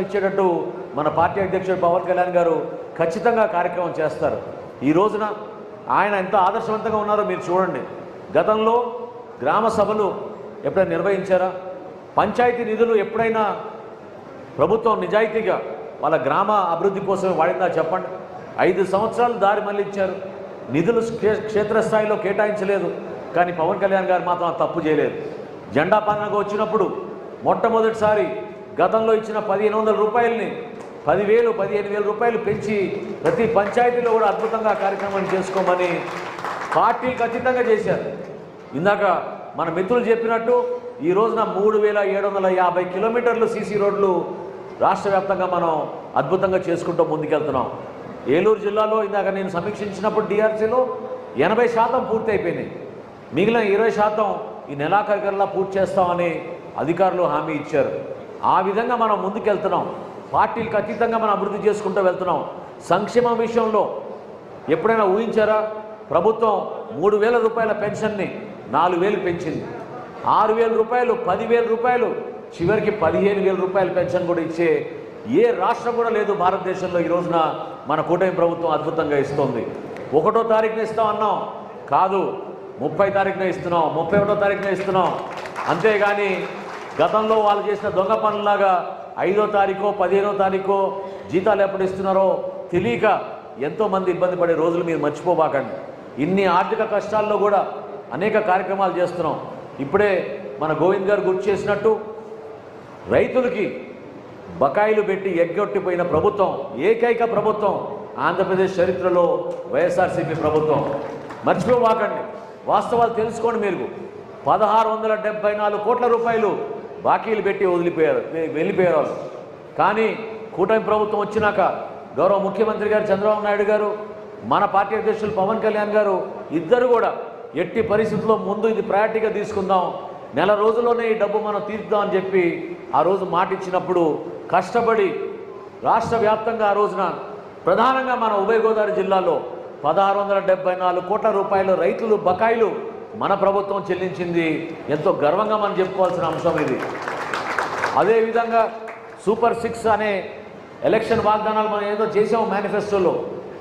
ఇచ్చేటట్టు మన పార్టీ అధ్యక్షుడు పవన్ కళ్యాణ్ గారు ఖచ్చితంగా కార్యక్రమం చేస్తారు. ఈ రోజున ఆయన ఎంత ఆదర్శవంతంగా ఉన్నారో మీరు చూడండి. గతంలో గ్రామ సభలు ఎప్పుడైనా నిర్వహించారా? పంచాయతీ నిధులు ఎప్పుడైనా ప్రభుత్వం నిజాయితీగా వాళ్ళ గ్రామ అభివృద్ధి కోసం వాడిందా చెప్పండి? 5 సంవత్సరాలు దారి మళ్ళించారు. నిధులు క్షేత్రస్థాయిలో కేటాయించలేదు. కానీ పవన్ కళ్యాణ్ గారు మాత్రం తప్పు చేయలేదు. జెండా పండుగ వచ్చినప్పుడు మొట్టమొదటిసారి గతంలో ఇచ్చిన 1500 రూపాయలని 10,000, 15,000 రూపాయలు పెంచి ప్రతి పంచాయతీలో కూడా అద్భుతంగా కార్యక్రమాన్ని చేసుకోమని పార్టీలు ఖచ్చితంగా చేశారు. ఇందాక మన మిత్రులు చెప్పినట్టు ఈ రోజున 3,750 కిలోమీటర్లు సీసీ రోడ్లు రాష్ట్ర వ్యాప్తంగా మనం అద్భుతంగా చేసుకుంటూ ముందుకెళ్తున్నాం. ఏలూరు జిల్లాలో ఇందాక నేను సమీక్షించినప్పుడు డిఆర్సీలో 80% పూర్తి అయిపోయినాయి. మిగిలిన 20% ఈ నెలాఖరుకల్లా పూర్తి చేస్తామని అధికారులు హామీ ఇచ్చారు. ఆ విధంగా మనం ముందుకెళ్తున్నాం. పార్టీలకు అతీతంగా మనం అభివృద్ధి చేసుకుంటూ వెళ్తున్నాం. సంక్షేమ విషయంలో ఎప్పుడైనా ఊహించారా? ప్రభుత్వం 3,000 రూపాయల పెన్షన్ని 4,000 పెంచింది. 6,000 రూపాయలు, 10,000 రూపాయలు, చివరికి 15,000 రూపాయల పెన్షన్ కూడా ఇచ్చే ఏ రాష్ట్రం కూడా లేదు భారతదేశంలో. ఈ రోజున మన కూటమి ప్రభుత్వం అద్భుతంగా ఇస్తుంది. 1వ తారీఖున ఇస్తాం అన్నాం, కాదు 30 తారీఖున ఇస్తున్నాం, 31వ తారీఖున ఇస్తున్నాం. అంతేగాని గతంలో వాళ్ళు చేసిన దొంగ పనులాగా 5వ తారీఖో 15వ తారీఖో జీతాలు ఎప్పుడు ఇస్తున్నారో తెలియక ఎంతోమంది ఇబ్బంది పడే రోజులు మీరు మర్చిపోబాకండి. ఇన్ని ఆర్థిక కష్టాల్లో కూడా అనేక కార్యక్రమాలు చేస్తున్నాం. ఇప్పుడే మన గోవింద్ గారు గుర్తు చేసినట్టు రైతులకి బకాయిలు పెట్టి ఎగ్గొట్టిపోయిన ప్రభుత్వం, ఏకైక ప్రభుత్వం ఆంధ్రప్రదేశ్ చరిత్రలో వైఎస్ఆర్సీపీ ప్రభుత్వం. మర్చిపోబాకండి, వాస్తవాలు తెలుసుకోండి. మీరు 1,674 కోట్ల రూపాయలు బాకీలు పెట్టి వెళ్ళిపోయారు. కానీ కూటమి ప్రభుత్వం వచ్చినాక గౌరవ ముఖ్యమంత్రి గారు చంద్రబాబు నాయుడు గారు, మన పార్టీ అధ్యక్షులు పవన్ కళ్యాణ్ గారు ఇద్దరు కూడా ఎట్టి పరిస్థితుల్లో ముందు ఇది ప్రయారిటీగా తీసుకుందాం, నెల రోజుల్లోనే ఈ డబ్బు మనం తీర్చుదాం అని చెప్పి ఆ రోజు మాట ఇచ్చినప్పుడు కష్టపడి రాష్ట్ర వ్యాప్తంగా ఆ రోజున ప్రధానంగా మన ఉభయ గోదావరి జిల్లాలో 1,674 కోట్ల రూపాయలు రైతులు బకాయిలు మన ప్రభుత్వం చెల్లించింది. ఎంతో గర్వంగా మనం చెప్పుకోవాల్సిన అంశం ఇది. అదేవిధంగా సూపర్ 6 అనే ఎలక్షన్ వాగ్దానాలు మనం ఏదో చేసాము మేనిఫెస్టోలో.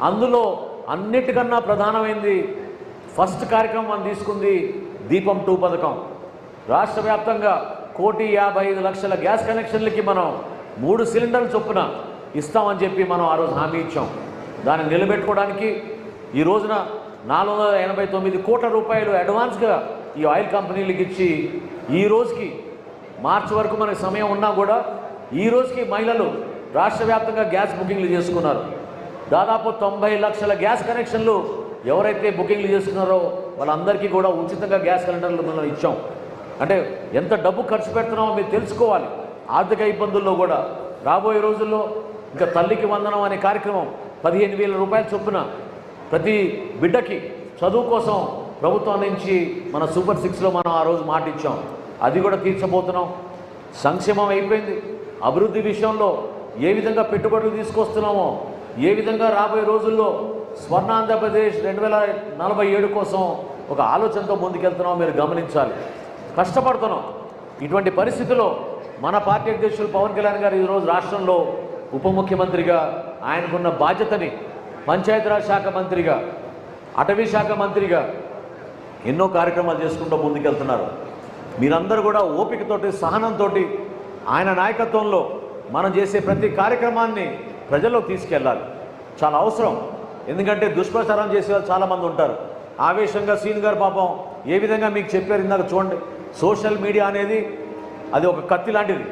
అందులో అన్నిటికన్నా ప్రధానమైంది ఫస్ట్ కార్యక్రమం మనం తీసుకుంది దీపం 2 పథకం. రాష్ట్ర వ్యాప్తంగా 1,55,00,000 గ్యాస్ కనెక్షన్లకి మనం 3 సిలిండర్లు చొప్పున ఇస్తామని చెప్పి మనం ఆ రోజు హామీ ఇచ్చాం. దాన్ని నిలబెట్టుకోవడానికి ఈ రోజున 489 కోట్ల రూపాయలు అడ్వాన్స్గా ఈ ఆయిల్ కంపెనీలకు ఇచ్చి ఈ రోజుకి మార్చి వరకు మనకి సమయం ఉన్నా కూడా ఈ రోజుకి మహిళలు రాష్ట్ర వ్యాప్తంగా గ్యాస్ బుకింగ్లు చేసుకున్నారు. దాదాపు 90 లక్షల గ్యాస్ కనెక్షన్లు ఎవరైతే బుకింగ్లు చేసుకున్నారో వాళ్ళందరికీ కూడా ఉచితంగా గ్యాస్ సిలిండర్లు మనం ఇచ్చాం. అంటే ఎంత డబ్బు ఖర్చు పెడుతున్నామో మీరు తెలుసుకోవాలి. ఆర్థిక ఇబ్బందుల్లో కూడా రాబోయే రోజుల్లో ఇంకా తల్లికి వందనం అనే కార్యక్రమం 15,000 రూపాయల చొప్పున ప్రతి బిడ్డకి చదువు కోసం ప్రభుత్వం నుంచి మన సూపర్ 6లో మనం ఆ రోజు మాట ఇచ్చాం. అది కూడా తీర్చబోతున్నాం. సంక్షేమం అయిపోయింది. అభివృద్ధి విషయంలో ఏ విధంగా పెట్టుబడులు తీసుకొస్తున్నామో, ఏ విధంగా రాబోయే రోజుల్లో స్వర్ణాంధ్రప్రదేశ్ 2047 కోసం ఒక ఆలోచనతో ముందుకెళ్తున్నామో మీరు గమనించాలి. కష్టపడుతున్నాం. ఇటువంటి పరిస్థితుల్లో మన పార్టీ అధ్యక్షులు పవన్ కళ్యాణ్ గారు ఈరోజు రాష్ట్రంలో ఉప ముఖ్యమంత్రిగా ఆయనకున్న బాధ్యతని పంచాయతీరాజ్ శాఖ మంత్రిగా, అటవీ శాఖ మంత్రిగా ఎన్నో కార్యక్రమాలు చేసుకుంటూ ముందుకెళ్తున్నారు. మీరందరూ కూడా ఓపికతోటి, సహనంతో ఆయన నాయకత్వంలో మనం చేసే ప్రతి కార్యక్రమాన్ని ప్రజల్లోకి తీసుకెళ్ళాలి. చాలా అవసరం. ఎందుకంటే దుష్ప్రచారం చేసే వాళ్ళు చాలామంది ఉంటారు. ఆవేశంగా సీన్ గారు పాపం ఏ విధంగా మీకు చెప్పారు ఇందాక చూడండి. సోషల్ మీడియా అనేది అది ఒక కత్తి లాంటిది.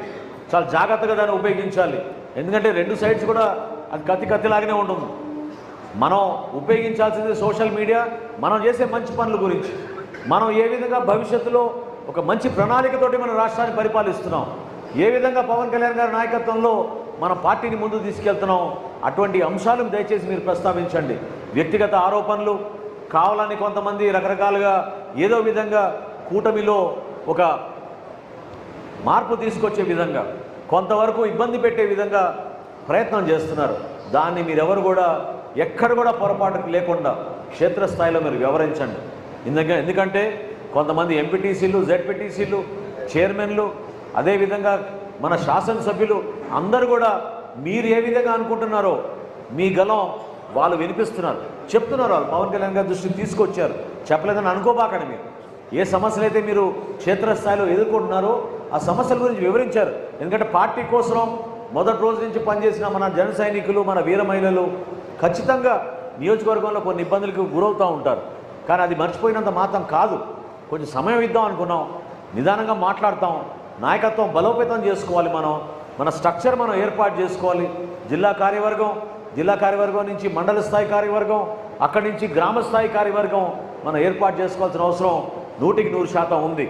చాలా జాగ్రత్తగా దాన్ని ఉపయోగించాలి. ఎందుకంటే 2 సైడ్స్ కూడా అది కత్తిలాగానే ఉంటుంది. మనం ఉపయోగించాల్సింది సోషల్ మీడియా మనం చేసే మంచి పనుల గురించి, మనం ఏ విధంగా భవిష్యత్తులో ఒక మంచి ప్రణాళికతోటి మన రాష్ట్రాన్ని పరిపాలిస్తున్నాం, ఏ విధంగా పవన్ కళ్యాణ్ గారి నాయకత్వంలో మన పార్టీని ముందుకు తీసుకెళ్తున్నాం, అటువంటి అంశాలను దయచేసి మీరు ప్రస్తావించండి. వ్యక్తిగత ఆరోపణలు కావాలని కొంతమంది రకరకాలుగా ఏదో విధంగా కూటమిలో ఒక మార్పు తీసుకొచ్చే విధంగా, కొంతవరకు ఇబ్బంది పెట్టే విధంగా ప్రయత్నం చేస్తున్నారు. దాన్ని మీరెవరు కూడా ఎక్కడ కూడా పొరపాటు లేకుండా క్షేత్రస్థాయిలో మీరు వివరించండి. ఎందుకంటే కొంతమంది ఎంపీటీసీలు, జెడ్పీటీసీలు, చైర్మన్లు, అదేవిధంగా మన శాసనసభ్యులు అందరూ కూడా మీరు ఏ విధంగా అనుకుంటున్నారో మీ గలం వాళ్ళు వినిపిస్తున్నారు, చెప్తున్నారు. వాళ్ళు పవన్ కళ్యాణ్ గారి దృష్టికి తీసుకొచ్చారు, చెప్పలేదని అనుకోబాకండి. మీరు ఏ సమస్యలు అయితే మీరు క్షేత్రస్థాయిలో ఎదుర్కొంటున్నారో ఆ సమస్యల గురించి వివరించారు. ఎందుకంటే పార్టీ కోసం మొదటి రోజు నుంచి పనిచేసిన మన జన సైనికులు, మన వీర మహిళలు ఖచ్చితంగా నియోజకవర్గంలో కొన్ని ఇబ్బందులకు గురవుతూ ఉంటారు. కానీ అది మర్చిపోయినంత మాత్రం కాదు. కొంచెం సమయం ఇద్దాం అనుకున్నాం, నిదానంగా మాట్లాడతాం. నాయకత్వం బలోపేతం చేసుకోవాలి, మన స్ట్రక్చర్ మనం ఏర్పాటు చేసుకోవాలి. జిల్లా కార్యవర్గం నుంచి మండల స్థాయి కార్యవర్గం, అక్కడి నుంచి గ్రామ స్థాయి కార్యవర్గం మనం ఏర్పాటు చేసుకోవాల్సిన అవసరం 100% ఉంది.